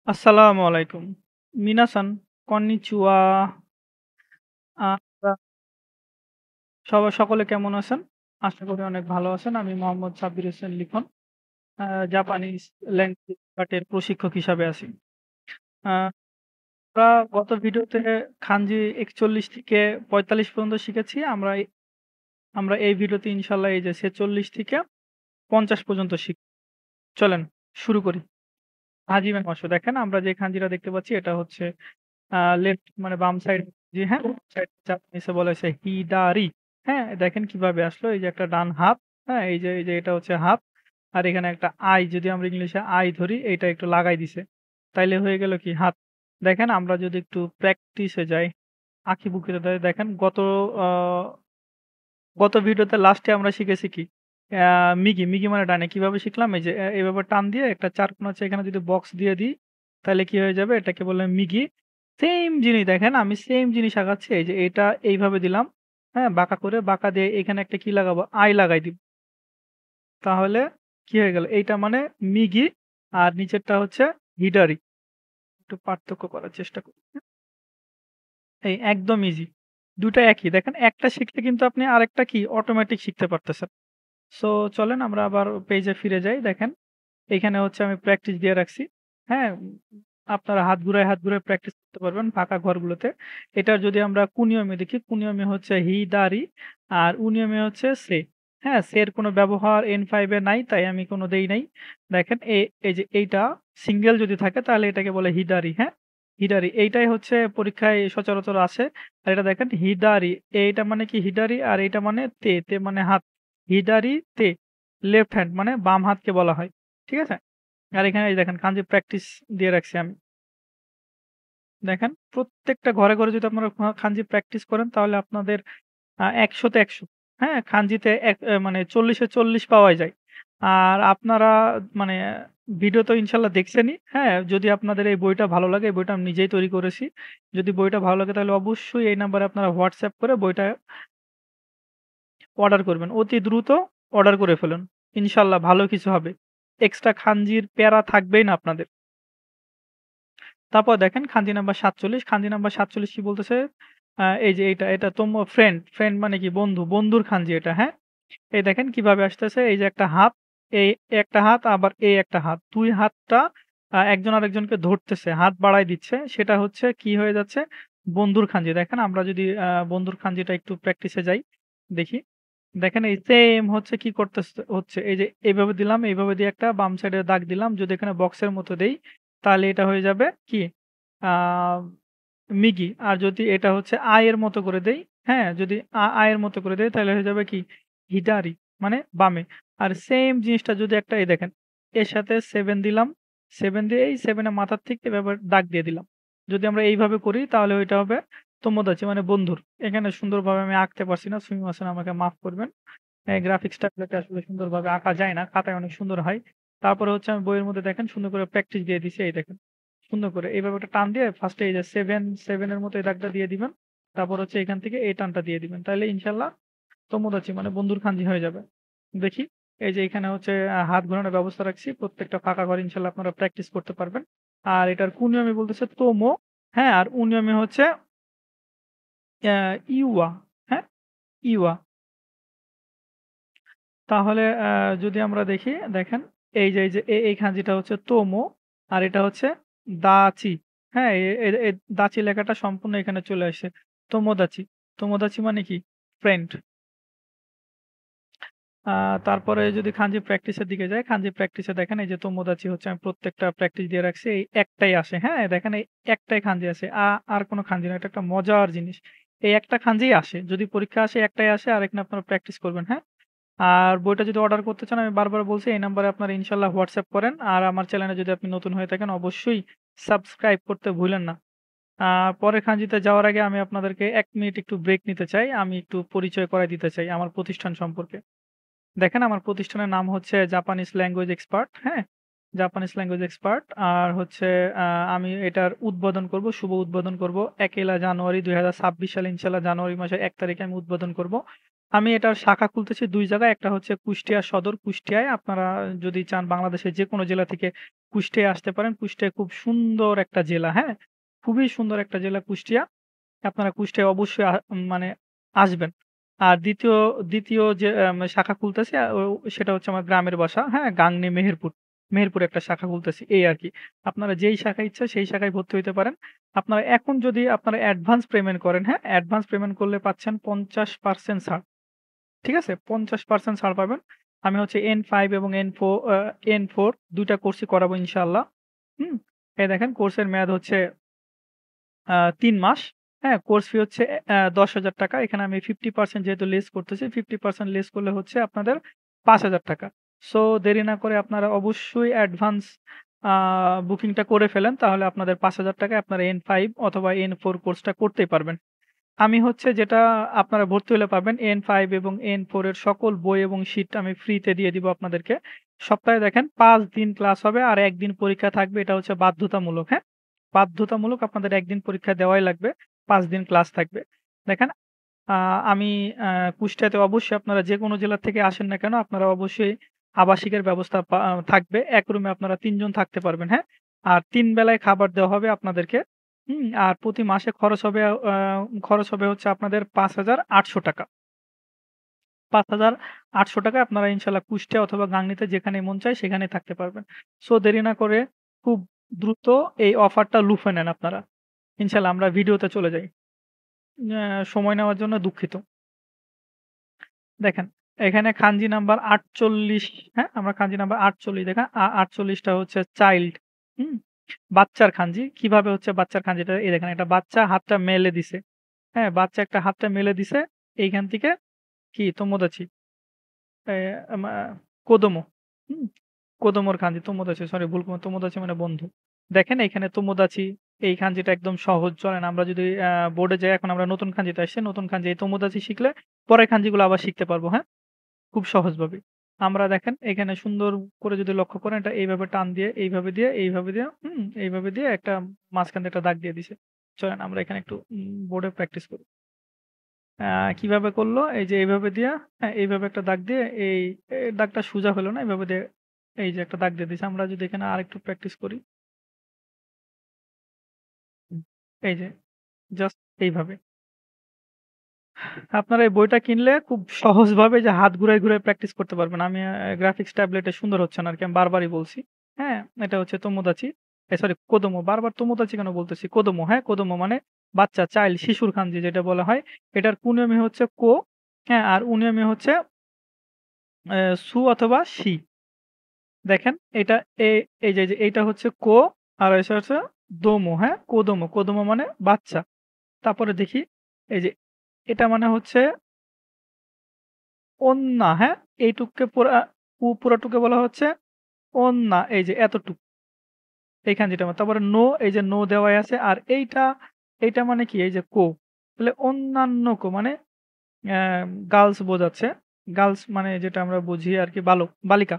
আসসালামু আলাইকুম। মিনাসান, কন্নিচিওয়া। আপনারা সকলে কেমন আছেন? আশা করি অনেক ভালো আছেন। আমি মোহাম্মদ সাব্বির হোসেন লিখন। আ জাপানিজ ল্যাঙ্গুয়েজ এক্সপার্ট এর প্রশিক্ষক হিসাবে আছি। আ আমরা গত ভিডিওতে খানজি ৪১ থেকে ৪৫ পর্যন্ত শিখেছি। আমরা এই ভিডিওতে ইনশাআল্লাহ এই যে ৪৬ থেকে ৫০ পর্যন্ত চলেন শুরু করি। হাজিমের অংশ দেখেন আমরা যে খানজিটা দেখতে পাচ্ছি এটা হচ্ছে লেফট মানে বাম সাইড জি হ্যাঁ, সাইড জাপানিজে বলা হয়েছে হিদারি। হ্যাঁ? দেখেন কিভাবে আসলো। এই যে একটা ডান হাত, হ্যাঁ? এই যে এটা হচ্ছে হাত। আর এখানে একটা আই যদি আমরা ইংলিশে আই ধরি এইটা একটু লাগাই দিছে। তাইলে হয়ে গেল কি হাত। দেখেন আমরা যদি একটু প্র্যাকটিসে যাই, আঁকিবুকিতে দেখেন আ গত ভিডিওতে লাস্টে আমরা শিখেছি কি? আ মিগি মানে ডানে। কিভাবে শিখলাম? এই যে এভাবে টান দিয়ে একটা চারকোনা আছে এখানে যদি বক্স দিয়ে দিই, তাহলে কি হয়ে যাবে? এটাকে বলে মিগি। সেইম জিনিস দেখেন আমি সেইম জিনিস আঁকাচ্ছি। এই যে এটা এইভাবে দিলাম, হ্যাঁ? বাঁকা করে বাঁকা দিয়ে এখানে একটা কি লাগাবো? আই লাগাই দিব। তাহলে কি হয়ে গেল? এইটা মানে মিগি আর নিচেরটা হচ্ছে হিডারি। একটু পার্থক্য করার চেষ্টা করি। এই একদম ইজি। ২ টা একই। দেখেন একটা শিখলে কিন্তু আপনি আরেকটা কি অটোমেটিক শিখতে পারতেছেন। সো চলেন আমরা আবার পেজে ফিরে যাই। দেখেন এখানে হচ্ছে আমি প্র্যাকটিস দিয়ে রাখছি। হ্যাঁ? আপনারা হাত ঘুরায় প্র্যাকটিস করতে পারবেন ফাঁকা ঘরগুলোতে। এটার যদি আমরা কুনিয়মে দেখি, কুনিয়মে হচ্ছে হিদারি আর উনিয়মে হচ্ছে সে। হ্যাঁ? সের কোনো ব্যবহার N5 এ নাই তাই আমি কোনো দেই নাই। দেখেন এই যে এইটা সিঙ্গেল যদি থাকে তাহলে এটাকে বলে হিদারি, হ্যাঁ? হিদারি এইটাই হচ্ছে পরীক্ষায় সচরাচর আসে। আর এটা দেখেন হিদারি এইটা মানে কি হিদারি আর এইটা মানে তে মানে হাত। হিদারি তে লেফট হ্যান্ড মানে বাম হাতকে বলা হয়। ঠিক আছে? আর এখানে এই দেখেন কাঞ্জি প্র্যাকটিস দিয়ে রাখছি আমি। দেখেন প্রত্যেকটা ঘরে যদি আপনারা খানজি প্র্যাকটিস করেন তাহলে আপনাদের ১০০ তে ১০০ হ্যাঁ? খানজিতে মানে ৪০ এ ৪০ পাওয়াই যায়। আর আপনারা মানে ভিডিও তো ইনশাআল্লাহ দেখছেনই, হ্যাঁ? যদি আপনাদের এই বইটা ভালো লাগে, এই বইটা আমি নিজেই তৈরি করেছি। যদি বইটা ভালো লাগে তাহলে অবশ্যই এই নাম্বারে আপনারা WhatsApp করে বইটা অর্ডার করবেন। অতি দ্রুত অর্ডার করে ফেলুন। ইনশাআল্লাহ ভালো কিছু হবে। এক্সট্রা খানজির প্যারা থাকবেই না আপনাদের। তারপর দেখেন খানজি নাম্বার ৪৭, খানজি নাম্বার ৪৭ কি বলতেছে? এই যে এটা ফ্রেন্ড মানে কি বন্ধু, বন্ধুর খানজি এটা, হ্যাঁ? এই দেখেন কিভাবে আসতেছে, এই যে একটা হাত, এই একটা হাত আবার এই একটা হাত। ২ হাতটা একজন আরেকজনকে ধরতেছে, হাত বাড়ায় দিচ্ছে। সেটা হচ্ছে কি হয়ে যাচ্ছে? বন্ধুর খানজি। দেখেন আমরা যদি বন্ধুর খানজিটা একটু প্র্যাকটিসে যাই, দেখি। দেখেন এই সেম হচ্ছে কি হচ্ছে এই যে এইভাবে দিলাম, এইভাবে দিয়ে একটা বাম সাইডে দাগ দিলাম। যদি এখানে বক্সের মতো দেই, তাহলে এটা হয়ে যাবে কি? আ মিগি। আর যদি এটা হচ্ছে এর মতো করে দেই, হ্যাঁ? যদি এর মতো করে দেই তাহলে হয়ে যাবে কি? হিদারি মানে বামে। আর সেম জিনিসটা যদি একটা এই দেখেন, এর সাথে 7 দিলাম। 7 দিয়ে এই 7 এর মাথার থেকে এভাবে দাগ দিয়ে দিলাম। যদি আমরা এইভাবে করি তাহলে ওইটা হবে তোমোদাচি মানে বন্ধুর। এখানে সুন্দরভাবে আমি আঁকতে পারছি না। সুমিমাসেন আমাকে মাফ করবেন। গ্রাফিক্স ট্যাবলেটে আসলে সুন্দরভাবে আঁকা যায় না। খাতায় অনেক সুন্দর হয়। তারপরে হচ্ছে আমি বইয়ের মধ্যে দেখেন সুন্দর করে প্র্যাকটিস দিয়ে দিছি। এই দেখেন। সুন্দর করে এইভাবে একটা টান দিয়ে ফার্স্ট এ এই যে 7 এর মতো এই দাগটা দিয়ে দিবেন। তারপর হচ্ছে এখান থেকে এই টানটা দিয়ে দিবেন। তাইলে ইনশাআল্লাহ তোমোদাচি মানে বন্ধুর খানজি হয়ে যাবে। দেখি এই যে এখানে হচ্ছে হাত ঘোরানোর ব্যবস্থা রাখছি। প্রত্যেকটা ফাঁকা ঘরে ইনশাআল্লাহ আপনারা প্র্যাকটিস করতে পারবেন। আর এটার কুনিয়মে বলতেছে তোমো, হ্যাঁ? আর উনিয়মে হচ্ছে অ্যা ইউয়া, হ্যাঁ? ইওয়া। তাহলে যদি আমরা দেখি, দেখেন এই যে এই খাঁজিটা হচ্ছে তোমো আর এটা হচ্ছে দাচি। হ্যাঁ? এ এ এ দাচি লেখাটা সম্পূর্ণ এখানে চলে আসে। তোমোদাচি। তোমোদাচি মানে কি? ফ্রেন্ড। আ তারপরে যদি খানজি প্র্যাকটিসের দিকে যাই, খানজি প্র্যাকটিসে দেখেন এই যে তোমোদাচি হচ্ছে আমি প্রত্যেকটা প্র্যাকটিস দিয়ে রাখছি। এই একটাই আসে, হ্যাঁ? দেখেন এই একটাই খানজি আসে। আর কোন খানজি না। এটা একটা মজার জিনিস। এই একটা খানজিই আসে। যদি পরীক্ষা আসে একটাই আসে আরেকটা আপনারা প্র্যাকটিস করবেন, হ্যাঁ? আর বইটা যদি অর্ডার করতে চান আমি বারবার বলছি এই নাম্বারে আপনারা ইনশাআল্লাহ WhatsApp করেন। আর আমার চ্যানেলে যদি আপনি নতুন হয়ে থাকেন অবশ্যই সাবস্ক্রাইব করতে ভুলেন না। আ পরের খানজিতে যাওয়ার আগে আমি আপনাদেরকে ১ মিনিট একটু ব্রেক নিতে চাই। আমি একটু পরিচয় করায় দিতে চাই আমার প্রতিষ্ঠান সম্পর্কে। দেখেন আমার প্রতিষ্ঠানের নাম হচ্ছে জাপানিজ ল্যাঙ্গুয়েজ এক্সপার্ট, হ্যাঁ? জাপানিজ ল্যাঙ্গুয়েজ এক্সপার্ট আর হচ্ছে আ আমি এটার উদ্বোধন করব, শুভ উদ্বোধন করব ১ জানুয়ারি ২০২৬ সালে ইনশাআল্লাহ জানুয়ারি মাসের ১ তারিখে আমি উদ্বোধন করব। আমি এটার শাখা খুলতেছি ২ জায়গায়। একটা হচ্ছে কুষ্টিয়া সদর, কুষ্টিয়ায়। আপনারা যদি চান বাংলাদেশের যেকোনো জেলা থেকে কুষ্টিয়ায় আসতে পারেন। কুষ্টিয়া খুব সুন্দর একটা জেলা, হ্যাঁ? খুবই সুন্দর একটা জেলা কুষ্টিয়া। আপনারা কুষ্টিয়ায় অবশ্যই মানে আসবেন। আর ২য় যে শাখা খুলতেছি সেটা হচ্ছে আমার গ্রামের বাসা, হ্যাঁ? গাংনী, মেহেরপুর। মেহেরপুরে একটা শাখা খুলতেছি এই আরকি। আপনারা যেই শাখায় ইচ্ছা সেই শাখায় ভর্তি হইতে পারেন। আপনারা এখন যদি আপনারা অ্যাডভান্স পেমেন্ট করেন, হ্যাঁ? অ্যাডভান্স পেমেন্ট করলে পাচ্ছেন ৫০% ছাড়। ঠিক আছে? ৫০% ছাড় পাবেন। আমি হচ্ছে N5 এবং N4 ২ টা কোর্সই করাবো ইনশাআল্লাহ। হুম? এই দেখেন কোর্সের মেয়াদ হচ্ছে ৩ মাস। হ্যাঁ? কোর্স ফি হচ্ছে ৳১০,০০০ এখানে আমি 50% যেহেতু লেস করতেছি, 50% লেস করলে হচ্ছে আপনাদের ৳৫,০০০। সো দেরি না করে আপনারা অবশ্যই অ্যাডভান্স আ বুকিংটা করে ফেলেন। তাহলে আপনাদের ৳৫,০০০ আপনারা N5 অথবা N4 কোর্সটা করতেই পারবেন। আমি হচ্ছে যেটা আপনারা ভর্তি হলে পাবেন N5 এবং N4 এর সকল বই এবং শিট আমি ফ্রিতে দিয়ে দিব আপনাদেরকে। সপ্তাহে দেখেন ৫ দিন ক্লাস হবে আর ১ দিন পরীক্ষা থাকবে। এটা হচ্ছে বাধ্যতামূলক, হ্যাঁ? বাধ্যতামূলক আপনাদের ১ দিন পরীক্ষা দেওয়াই লাগবে। ৫ দিন ক্লাস থাকবে। দেখেন আ আমি কুষ্টিয়াতে অবশ্যই আপনারা যেকোনো জেলা থেকে আসেন না কেন আপনারা অবশ্যই আবাসিকের ব্যবস্থা থাকবে। এক রুমে আপনারা ৩ জন থাকতে পারবেন, হ্যাঁ? আর ৩ বেলায় খাবার দেওয়া হবে আপনাদেরকে। আর প্রতি মাসে খরচ হবে হচ্ছে আপনাদের ৳৫,৮০০ ৳৫,৮০০ আপনারা ইনশাআল্লাহ কুষ্টিয়া অথবা গাংনীতে যেখানে মন চায় সেখানেই থাকতে পারবেন। সো দেরি না করে খুব দ্রুত এই অফারটা লুফে নেন আপনারা। ইনশাআল্লাহ আমরা ভিডিওতে চলে যাই। সময় নেওয়ার জন্য দুঃখিত। দেখেন এখানে খানজি নাম্বার ৪৮, হ্যাঁ? আমরা খানজি নাম্বার ৪৮ দেখেন ৪৮ টা হচ্ছে চাইল্ড, হুম? বাচ্চার খানজি। কিভাবে হচ্ছে বাচ্চার খানজিটা এই দেখেন একটা বাচ্চা হাতটা মেলে দিছে। হ্যাঁ? বাচ্চা একটা হাতটা মেলে দিছে। এইখান থেকে কি তোমোদাচি এ আমা কোদোমো, হুম? কোদোমোর খানজি তোমোদাচি সরি ভুল তোমোদাচি মানে বন্ধু। দেখেন এখানে তোমোদাচি এই খানজিটা একদম সহজ। চলেন আমরা যদি বোর্ডে যাই এখন আমরা নতুন খানজিতে আসছি। নতুন খানজি এই তোমোদাচি শিখলে পরের খানজিগুলো আবার শিখতে পারবো, হ্যাঁ? খুব সহজভাবে। আমরা দেখেন এখানে সুন্দর করে যদি লক্ষ্য করেন এটা এইভাবে টান দিয়ে, এইভাবে দিয়ে, এইভাবে দিয়ে একটা মাঝখান দিয়ে একটা দাগ দিয়ে দিছে। চলেন আমরা এখানে একটু বোর্ডে প্র্যাকটিস করি। আ কিভাবে করল? এই যে এইভাবে দিয়া হ্যাঁ, এইভাবে একটা দাগ দিয়ে এই দাগটা সোজা হলো না। এভাবে দিয়ে এই যে একটা দাগ দিয়ে দিছে। আমরা যদি এখানে আরেকটু প্র্যাকটিস করি। হুম। এই যে জাস্ট এইভাবে। আপনারা এই বইটা কিনলে খুব সহজভাবে যে হাত ঘুরায় প্র্যাকটিস করতে পারবেন। আমি গ্রাফিক্স ট্যাবলেটে সুন্দর হচ্ছে না আরকি। আমি বারবারই বলছি। হ্যাঁ? এটা হচ্ছে তোমোদাচি। সরি কোদোমো। বারবার তোমোদাচি কেন বলতেছি? কোদোমো, হ্যাঁ? কোদোমো মানে বাচ্চা, চাইল্ড, শিশুর খানজি যেটা বলা হয়। এটার কুনিয়মি হচ্ছে কো, হ্যাঁ? আর উনিয়মি হচ্ছে সু অথবা সি। দেখেন এটা এ এই যে এইটা হচ্ছে কো আর এটা হচ্ছে দোমো, হ্যাঁ? কোদোমো। কোদোমো মানে বাচ্চা। তারপরে দেখি এই যে এটা মানে হচ্ছে ওন্না, হ্যাঁ? এইটুককে পুরাটুকে বলা হচ্ছে ওন্না। এই যে এতটুক। এইখান যেটা তারপরে নো এই যে নো দেওয়াই আছে। আর এইটা মানে কি? এই যে কো। তাহলে অন্যান্য কো মানে অ্যা গার্লস বোঝাচ্ছে। গার্লস মানে যেটা আমরা বুঝি আরকি বালিকা,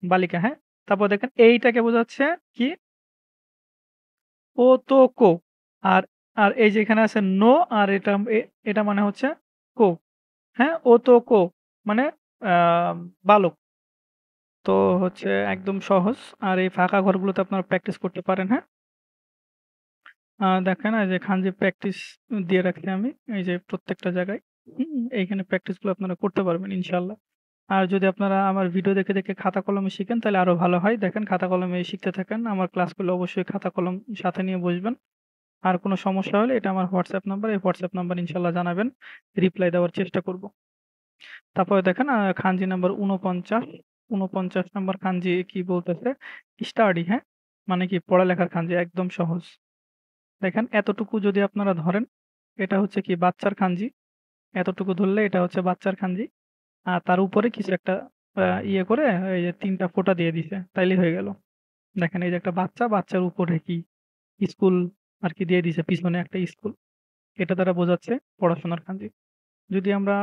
বালিকা, হ্যাঁ? তারপর দেখেন এইটাকে বোঝাচ্ছে কি? ওতোকো। আর আর এই যে এখানে আছে নো আর এটা মানে হচ্ছে কো, হ্যাঁ? ওতোকো মানে আ বালক। তো হচ্ছে একদম সহজ। আর এই ফাঁকা ঘরগুলোতে আপনারা প্র্যাকটিস করতে পারেন, হ্যাঁ? দেখেন এই যে খানজি প্র্যাকটিস দিয়ে রাখছি আমি। এই যে প্রত্যেকটা জায়গায়। এইখানে প্র্যাকটিসগুলো আপনারা করতে পারবেন ইনশাআল্লাহ। আর যদি আপনারা আমার ভিডিও দেখে খাতা কলমে শিখেন তাহলে আরো ভালো হয়। দেখেন খাতা কলমে শিখতে থাকেন। আমার ক্লাসগুলো অবশ্যই খাতা কলম সাথে নিয়ে বসবেন। আর কোনো সমস্যা হলে এটা আমার WhatsApp নাম্বার। এই WhatsApp নাম্বার ইনশাআল্লাহ জানাবেন। রিপ্লাই দেওয়ার চেষ্টা করব। তারপরে দেখেন খানজি নাম্বার ৪৯ নাম্বার খানজি কি বলতেছে? স্টাডি, হ্যাঁ? মানে কি পড়ালেখার খানজি একদম সহজ। দেখেন এতটুকু যদি আপনারা ধরেন, এটা হচ্ছে কি বাচ্চার খানজি। এতটুকু ধরলে এটা হচ্ছে বাচ্চার খানজি। আর তার উপরে কিছু একটা ইয়ে করে এই যে ৩ টা ফোঁটা দিয়ে দিছে। তাইলেই হয়ে গেল। দেখেন এই যে একটা বাচ্চা, বাচ্চার উপরে কি স্কুল আরকি দিয়ে দিছে পিছনে একটা স্কুল। এটা দ্বারা বোঝাচ্ছে পড়াশোনার খানজি। যদি আমরা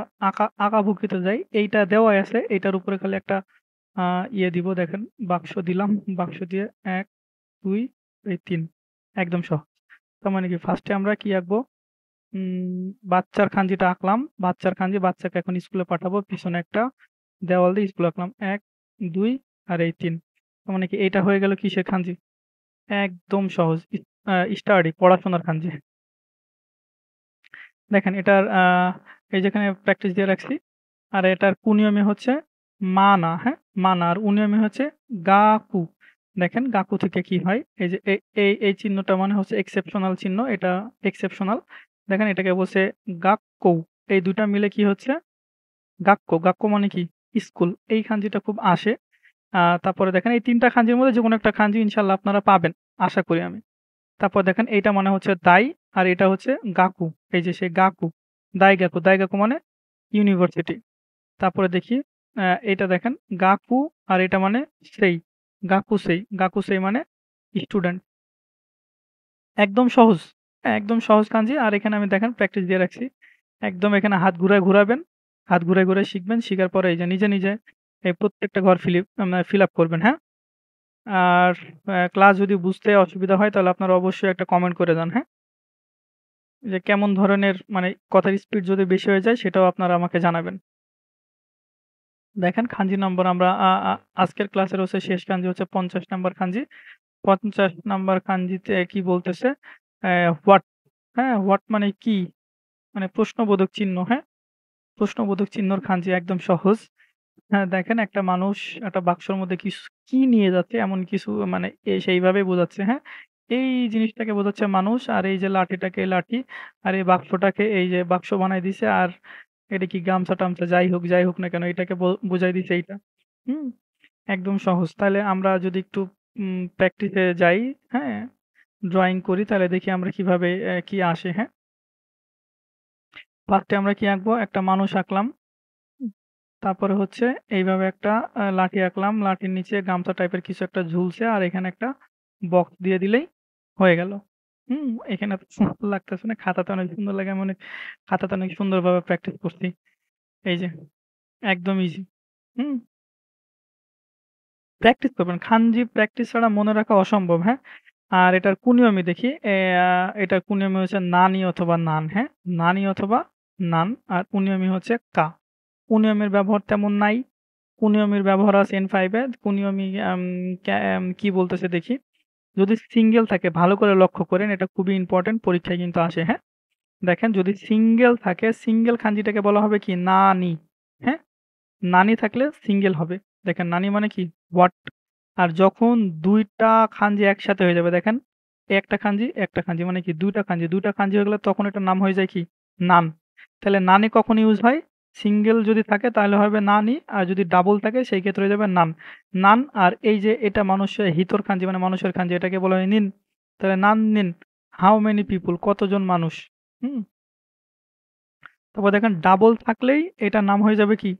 আঁকাভুকিতে যাই, এইটা দেওয়াই আছে। এইটার উপরে খালি একটা আ ইয়ে দিব দেখেন বাক্স দিলাম। বাক্স দিয়ে ১, ২, এই ৩ একদম সহজ। তার মানে কি ফার্স্ট এ আমরা কি আঁকবো? বাচ্চার খাঞ্জিটা আঁকলাম। বাচ্চার খাঞ্জি, বাচ্চাকে এখন স্কুলে পাঠাবো। পিছনে একটা দেওয়াল দিয়ে স্কুল আঁকলাম। ১, ২ আর এই ৩। তার মানে কি এইটা হয়ে গেল কিসের খাঞ্জি? একদম সহজ। স্টাডি পড়াশোনার খাঞ্জি। দেখেন এটার এই যেখানে প্র্যাকটিস দিয়ে রাখছি। আর এটার কুনিয়মে হচ্ছে মানা, হ্যাঁ? মানা আর উনিয়মে হচ্ছে গাকু। দেখেন গাকু থেকে কি হয়? এই যে এই চিহ্নটা মানে হচ্ছে এক্সেপশনাল চিহ্ন। এটা এক্সেপশনাল। দেখেন এটাকে বলছে গাক্কৌ। এই ২ টা মিলে কি হচ্ছে? গাক্কো। গাক্কো মানে কি? স্কুল। এই খাঞ্জিটা খুব আসে। তারপরে দেখেন এই ৩ টা খাঞ্জির মধ্যে যেকোনো একটা খাঞ্জি ইনশাআল্লাহ আপনারা পাবেন। আশা করি আমি। তারপর দেখেন এইটা মানে হচ্ছে দাই আর এটা হচ্ছে গাকু। এই যে সেই গাকু। দাইগাকু। দাইগাকু মানে ইউনিভার্সিটি। তারপরে দেখি এটা দেখেন গাকু আর এটা মানে সেই। গাকুসেই। গাকুসেই মানে স্টুডেন্ট। একদম সহজ। হ্যাঁ, একদম সহজ কাঞ্জি। আর এখানে আমি দেখেন প্র্যাকটিস দিয়ে রাখছি। একদম এখানে হাত ঘুরায় ঘুরাবেন। হাত ঘুরায়, ঘুরায় শিখবেন। শিখার পরে এই যে নিজে, নিজে এই প্রত্যেকটা ঘর ফিল আপ করবেন, হ্যাঁ? আর ক্লাস যদি বুঝতে অসুবিধা হয় তাহলে আপনারা অবশ্যই একটা কমেন্ট করে যান, হ্যাঁ? যে কেমন ধরনের মানে কথার স্পিড যদি বেশি হয়ে যায় সেটাও আপনারা আমাকে জানাবেন। দেখেন খাঞ্জি নম্বর আমরা আ আ আজকের ক্লাসের হচ্ছে শেষ কাঞ্জি হচ্ছে ৫০ নাম্বার খাঞ্জি। ৫০ নাম্বার খাঞ্জিতে কি বলতেছে? হোয়াট, হ্যাঁ? হোয়াট মানে কি? মানে প্রশ্নবোধক চিহ্ন, হ্যাঁ? প্রশ্নবোধক চিহ্নর খাঞ্জি একদম সহজ। হ্যাঁ, দেখেন একটা মানুষ একটা বাক্সর মধ্যে কি নিয়ে যাচ্ছে এমন কিছু মানে সেইভাবেই বোঝাচ্ছে, হ্যাঁ? এই জিনিসটাকে বোঝাচ্ছে মানুষ। আর এই যে লাঠিটাকে লাঠি আর এই বাক্সটাকে এই যে বাক্স বানায় দিছে। আর এটা কি গামছা-টামছা যাই হোক না কেন এটাকে বুঝায় দিছে এইটা। হুম? একদম সহজ। তাহলে আমরা যদি একটু প্র্যাকটিসে যাই, হ্যাঁ? ড্রইং করি তাহলে দেখি আমরা কিভাবে কি আসে, হ্যাঁ? ফার্স্টে আমরা কি আঁকবো? একটা মানুষ আঁকলাম। হুম? তারপরে হচ্ছে এইভাবে একটা লাঠি আঁকলাম। লাঠির নিচে গামছা টাইপের কিছু একটা ঝুলছে। আর এখানে একটা বক্স দিয়ে দিলেই হয়ে গেল। এখানে এত সুন্দর লাগতেছে না। খাতাতে অনেক সুন্দর লাগে। আমি অনেক খাতাতে অনেক সুন্দরভাবে প্র্যাকটিস করছি। এই যে একদম ইজি। হুম? প্র্যাকটিস করবেন। খানজি প্র্যাকটিস ছাড়া মনে রাখা অসম্ভব, হ্যাঁ? আর এটার কুনিয়মি দেখি। এটার কুনিয়মি হচ্ছে নানি অথবা নান, হ্যাঁ? নানি অথবা নান। আর কুনিয়মি হচ্ছে কা। কুনিয়মের ব্যবহার তেমন নাই। কুনিয়মির ব্যবহার আছে N5 এ। কুনিয়মি কি বলতেছে দেখি। যদি সিঙ্গেল থাকে ভালো করে লক্ষ্য করেন এটা খুবই ইম্পোর্টেন্ট পরীক্ষায় কিন্তু আসে, হ্যাঁ? দেখেন যদি সিঙ্গেল থাকে সিঙ্গেল খানজিটাকে বলা হবে কি? নানি, হ্যাঁ? নানি থাকলে সিঙ্গেল হবে। দেখেন নানি মানে কি? হোয়াট। আর যখন ২ টা খানজি একসাথে হয়ে যাবে দেখেন, একটা খানজি, একটা খানজি মানে কি ২ টা খানজি। ২ টা খানজি হয়ে গেলে তখন এটার নাম হয়ে যায় কি? নান। তাহলে নানি কখন ইউজ হয়? সিঙ্গেল যদি থাকে তাহলে হবে নানি, আর যদি ডাবল থাকে সেই ক্ষেত্রে হয়ে যাবে নান। নান আর এই যে এটা মানুষের হিতর খানজি মানে মানুষের খানজি এটাকে বলা হয় নিন। তাহলে নান নিন। হাউ মেনি পিপল কতজন মানুষ? হুম? তারপর দেখেন ডাবল থাকলেই এটার নাম হয়ে যাবে কি?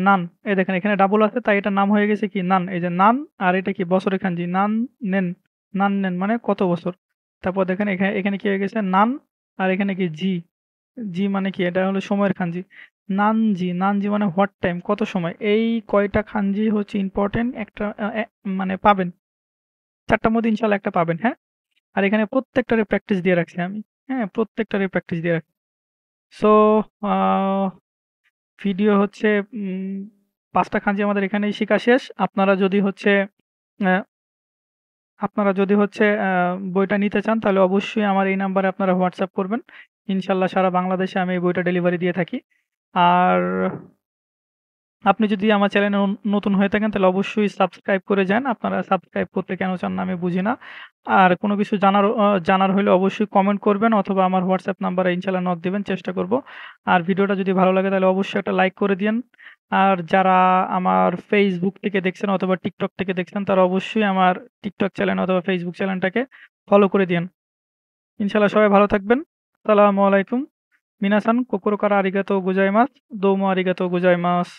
নান। এই দেখেন এখানে ডাবল আছে তাই এটার নাম হয়ে গেছে কি? নান। এই যে নান আর এটা কি? বছরের খানজি। নান নেন। নান নেন মানে কত বছর? তারপর দেখেন এখানে কি হয়ে গেছে? নান আর এখানে কি? জি। জি মানে কি? এটা হলো সময়ের খানজি। নানজি, নানজি মানে হোয়াট টাইম কত সময়? এই কয়টা খানজি হচ্ছে ইম্পোর্টেন্ট একটা মানে পাবেন। ৪ টার মধ্যে ইনশাআল্লাহ একটা পাবেন, হ্যাঁ? আর এখানে প্রত্যেকটারে প্র্যাকটিস দিয়ে রাখছি আমি। হ্যাঁ? প্রত্যেকটারে প্র্যাকটিস দিয়ে রাখছি। সো আ ভিডিও হচ্ছে ৫ টা খানজি আমাদের এখানেই শিখা শেষ। অ্যা আপনারা যদি হচ্ছে বইটা নিতে চান তাহলে অবশ্যই আমার এই নাম্বারে আপনারা WhatsApp করবেন। ইনশাআল্লাহ সারা বাংলাদেশে আমি এই বইটা ডেলিভারি দিয়ে থাকি। আর আপনি যদি আমার চ্যানেলে নতুন হয়ে থাকেন তাহলে অবশ্যই সাবস্ক্রাইব করে যান। আপনারা সাবস্ক্রাইব করতে কেন চান না আমি বুঝি না। আর কোনো কিছু জানার হইলে অবশ্যই কমেন্ট করবেন অথবা আমার WhatsApp নাম্বারে ইনশাআল্লাহ নক দিবেন, চেষ্টা করব। আর ভিডিওটা যদি ভালো লাগে তাহলে অবশ্যই একটা লাইক করে দিয়েন। আর যারা আমার Facebook থেকে দেখছেন অথবা TikTok থেকে দেখছেন তারা অবশ্যই আমার TikTok চ্যানেল অথবা Facebook চ্যানেলটাকে ফলো করে দিয়েন। ইনশাআল্লাহ সবাই ভালো থাকবেন। আসসালামু আলাইকুম। মিনাসান কোকোরো কারা আরিগাতো গোজাইমাস। দোমো আরিগাতো গোজাইমাস।